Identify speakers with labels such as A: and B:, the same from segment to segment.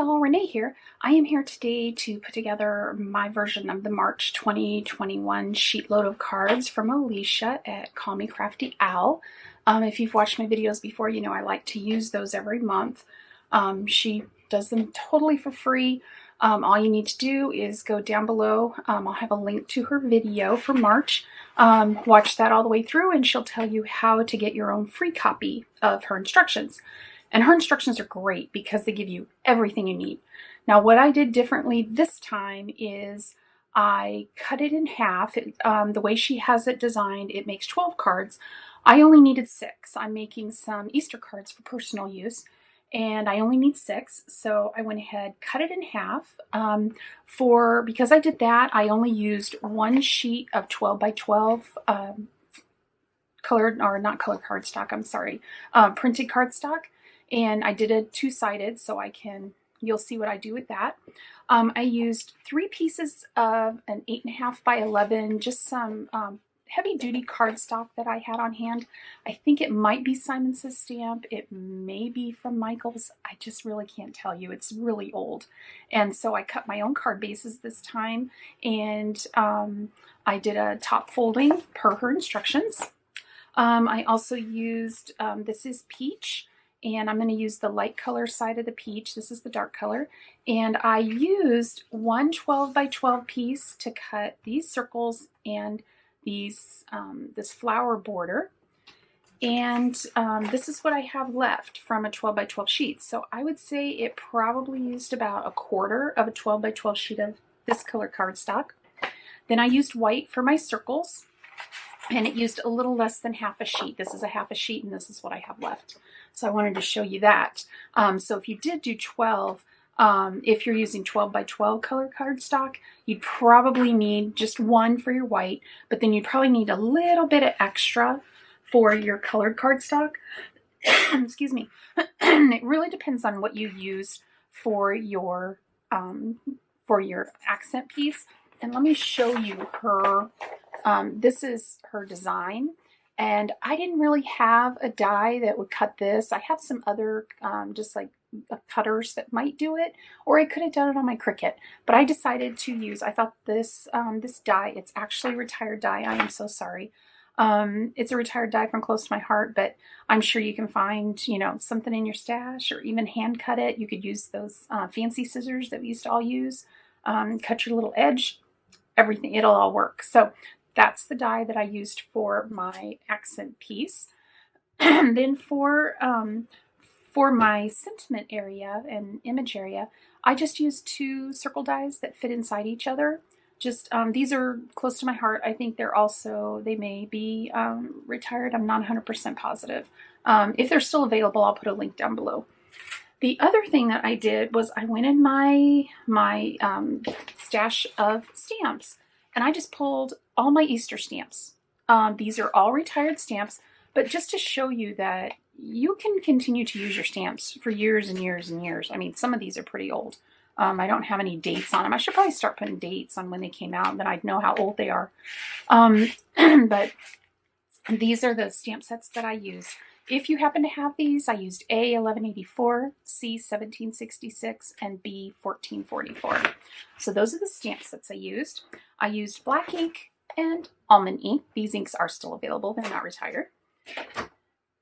A: y'all, Renee here. I am here today to put together my version of the March 2021 sheet load of cards from Alicia at Call Me Crafty Owl. If you've watched my videos before, you know I like to use those every month. She does them totally for free. All you need to do is go down below. I'll have a link to her video for March. Watch that all the way through and she'll tell you how to get your own free copy of her instructions. And her instructions are great because they give you everything you need. Now, what I did differently this time is I cut it in half. The way she has it designed, it makes 12 cards. I only needed 6. I'm making some Easter cards for personal use, and I only need 6. So I went ahead, cut it in half. Because I did that, I only used one sheet of 12 by 12 colored, or not colored cardstock, I'm sorry, printed cardstock. And I did it two-sided, so you'll see what I do with that. I used 3 pieces of an 8.5 by 11, just some heavy-duty cardstock that I had on hand. I think it might be Simon Says stamp. It may be from Michael's. I just really can't tell you. It's really old. And so I cut my own card bases this time, and I did a top folding per her instructions. I also used, this is peach, and I'm going to use the light color side of the peach. This is the dark color. And I used one 12 by 12 piece to cut these circles and these this flower border. And this is what I have left from a 12 by 12 sheet. So I would say it probably used about 1/4 of a 12 by 12 sheet of this color cardstock. Then I used white for my circles, and it used a little less than half a sheet. This is a half a sheet, and this is what I have left. So I wanted to show you that. So if you did do 12, if you're using 12 by 12 color cardstock, you'd probably need just one for your white, but then you'd probably need a little bit of extra for your colored cardstock. Excuse me. It really depends on what you use for your accent piece. And let me show you her. This is her design. And I didn't really have a die that would cut this. I have some other just like cutters that might do it, or I could have done it on my Cricut. But I decided to use, I thought this this die, it's actually a retired die. I am so sorry. It's a retired die from close to my heart, but I'm sure you can find, you know, something in your stash, or even hand cut it. You could use those fancy scissors that we used to all use. Cut your little edge, everything, it'll all work. So that's the die that I used for my accent piece. Then for my sentiment area and image area, I just used 2 circle dies that fit inside each other. Just these are close to my heart. I think they may be retired. I'm not 100% positive. If they're still available, I'll put a link down below. The other thing that I did was I went in my stash of stamps, and I just pulled all my Easter stamps. These are all retired stamps, but just to show you that you can continue to use your stamps for years and years and years. I mean, some of these are pretty old. I don't have any dates on them. I should probably start putting dates on when they came out, and then I'd know how old they are. But these are the stamp sets that I use. If you happen to have these, I used A 1184, C 1766, and B 1444. So those are the stamp sets I used. I used black ink and almond ink. These inks are still available. They're not retired.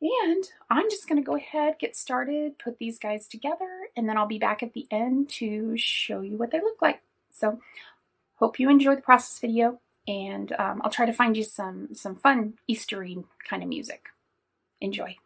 A: And I'm just going to go ahead, get started, put these guys together, and then I'll be back at the end to show you what they look like. So hope you enjoyed the process video, and I'll try to find you some fun Eastery kind of music. Enjoy.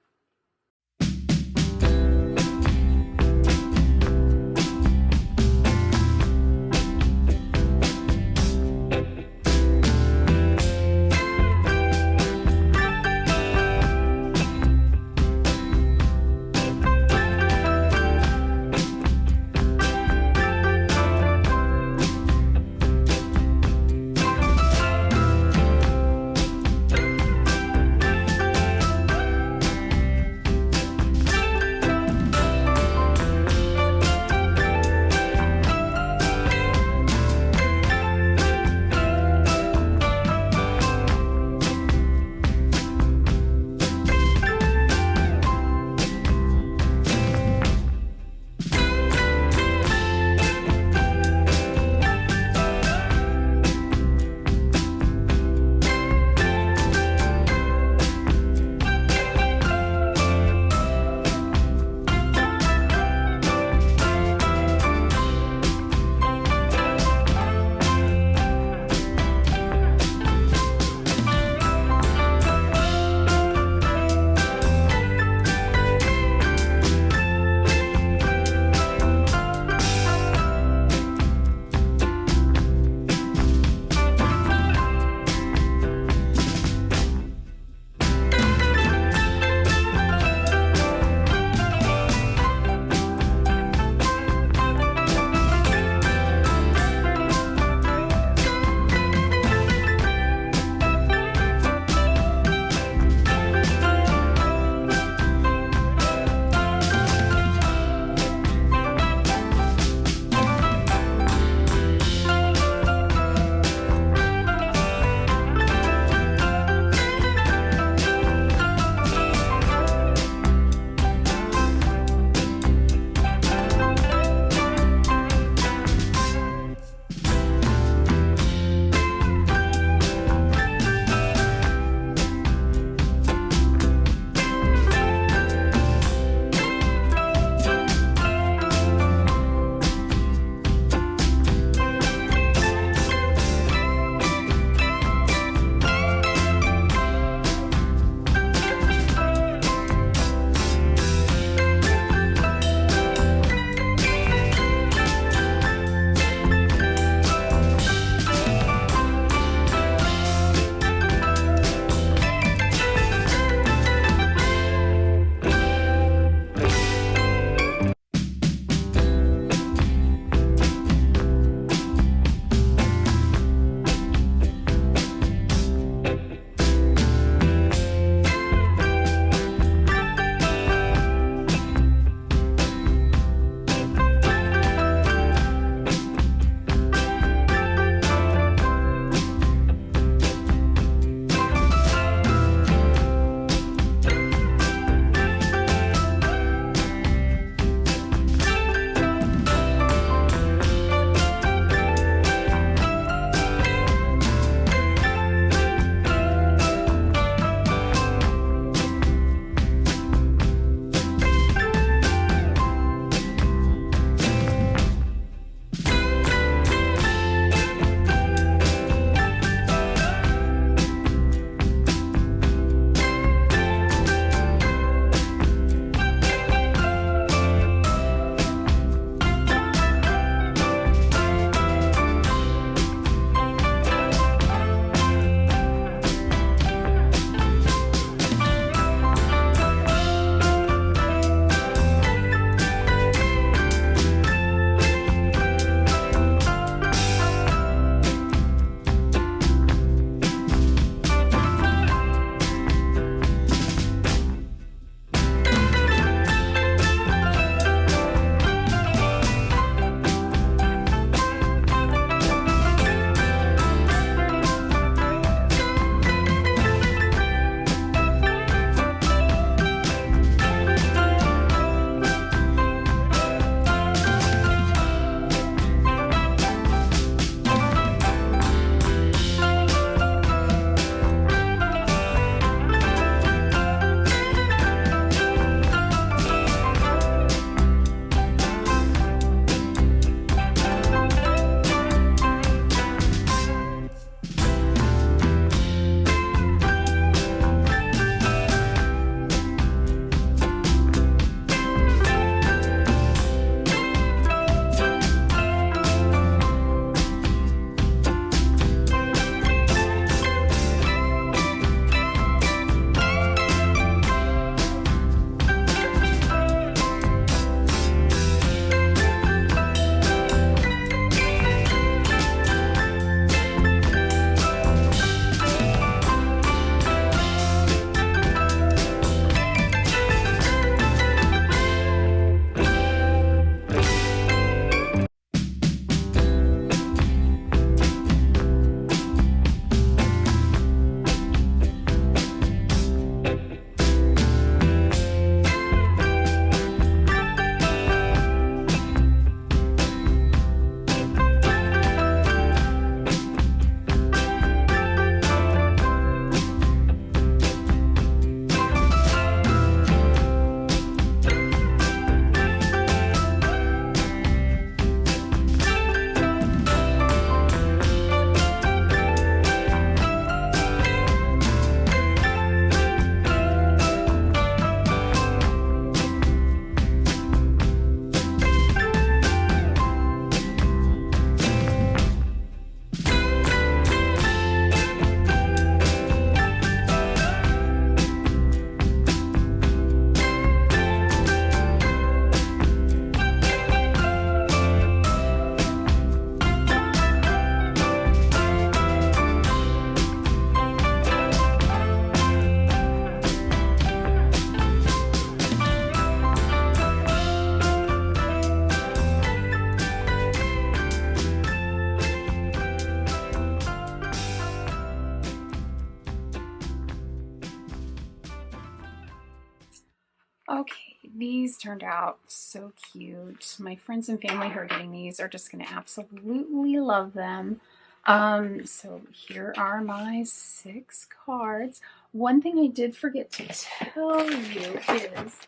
A: Okay, these turned out so cute. My friends and family who are getting these are just going to absolutely love them. So here are my 6 cards. One thing I did forget to tell you is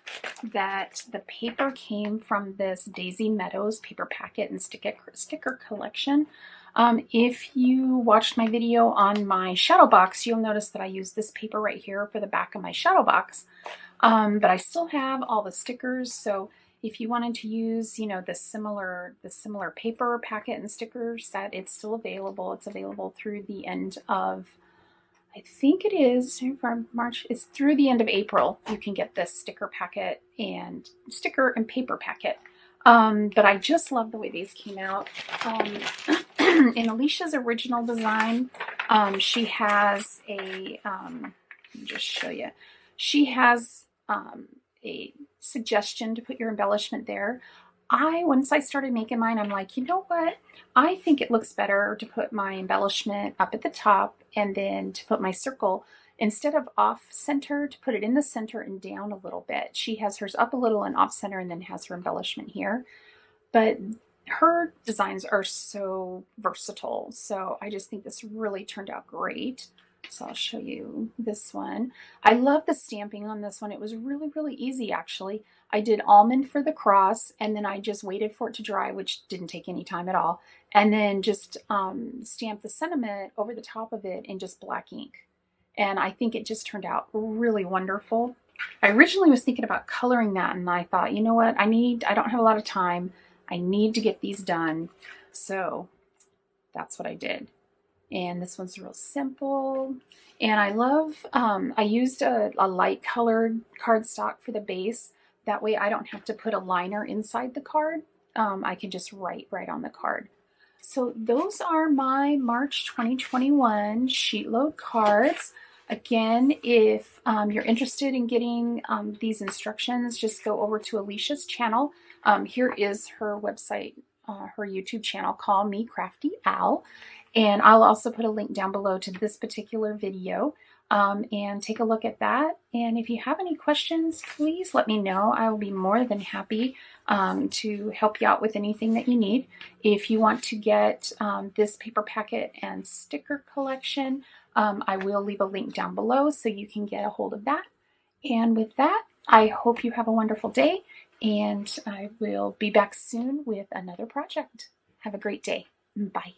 A: that the paper came from this Daisy Meadows paper packet and sticker collection. If you watched my video on my shadow box, you'll notice that I used this paper right here for the back of my shadow box. But I still have all the stickers, so if you wanted to use, you know, the similar paper packet and sticker set, it's still available. It's available through the end of, I think it is March. It's through the end of April. You can get this sticker and paper packet. But I just love the way these came out. In Alicia's original design, she has a, let me just show you. She has a suggestion to put your embellishment there. Once I started making mine, I'm like, you know what? I think it looks better to put my embellishment up at the top and then to put my circle, instead of off center, to put it in the center and down a little bit. She has hers up a little and off center and then has her embellishment here. But her designs are so versatile. So I just think this really turned out great. So I'll show you this one. I love the stamping on this one. It was really, really easy, actually. I did almond for the cross, and then I just waited for it to dry, which didn't take any time at all. And then just stamped the sentiment over the top of it in just black ink. And I think it just turned out really wonderful. I originally was thinking about coloring that, and I thought, you know what? I don't have a lot of time. I need to get these done. So that's what I did. And this one's real simple. And I love, I used a light colored cardstock for the base. That way I don't have to put a liner inside the card. I can just write right on the card. So those are my March 2021 Sheetload cards. Again, if you're interested in getting these instructions, just go over to Alicia's channel. Here is her website, her YouTube channel, Call Me Crafty Al. And I'll also put a link down below to this particular video, and take a look at that. And if you have any questions, please let me know. I will be more than happy to help you out with anything that you need. If you want to get this paper packet and sticker collection, I will leave a link down below so you can get a hold of that. And with that, I hope you have a wonderful day, and I will be back soon with another project. Have a great day. Bye.